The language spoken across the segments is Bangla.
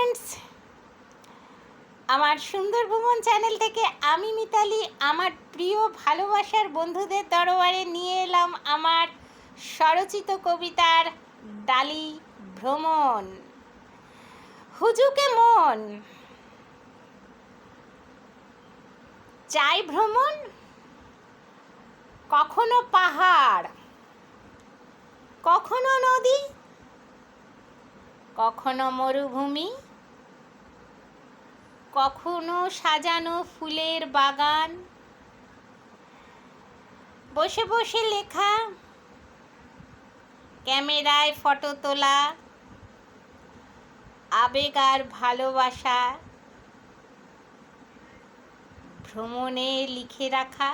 ফ্রেন্ডস, আমার সুন্দর ভ্রমণ চ্যানেল থেকে আমি মিতালি আমার প্রিয় ভালোবাসার বন্ধুদের দরবারে নিয়ে এলাম আমার স্বরচিত কবিতার ডালি ভ্রমণ। হুজুকে মন চাই ভ্রমণ, কখনো পাহাড়, কখনো নদী, কখনো মরুভূমি, কখনো সাজানো ফুলের বাগান। বসে বসে লেখা, ক্যামেরায় ফটো তোলা, আবেগ আর ভালোবাসা ভ্রমণে লিখে রাখা।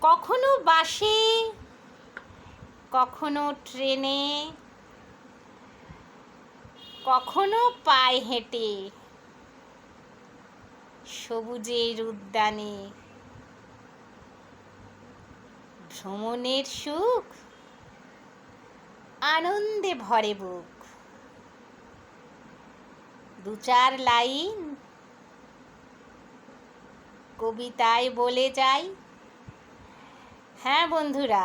কখনো বাসে, কখনো ট্রেনে, কখনো পায়ে হেঁটে সবুজের উদ্যানে। ভ্রমণের সুখ আনন্দে ভরে বুক। দু চার লাইন কবিতায় বলে যাই। হ্যাঁ বন্ধুরা,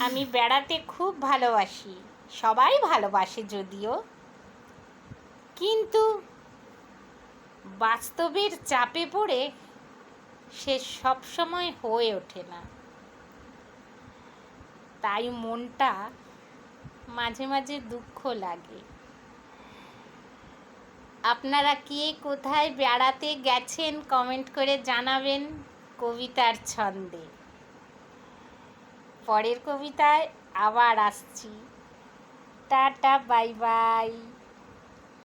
আমি বেড়াতে খুব ভালোবাসি, সবাই ভালোবাসে যদিও, কিন্তু বাস্তবের চাপে পড়ে সে সবসময় হয়ে ওঠে না। তাই মনটা মাঝে মাঝে দুঃখ লাগে। আপনারা কে কোথায় বেড়াতে গেছেন কমেন্ট করে জানাবেন কবিতার ছন্দে। পরের কবিতায় আবার আসছি। Tata, bye bye.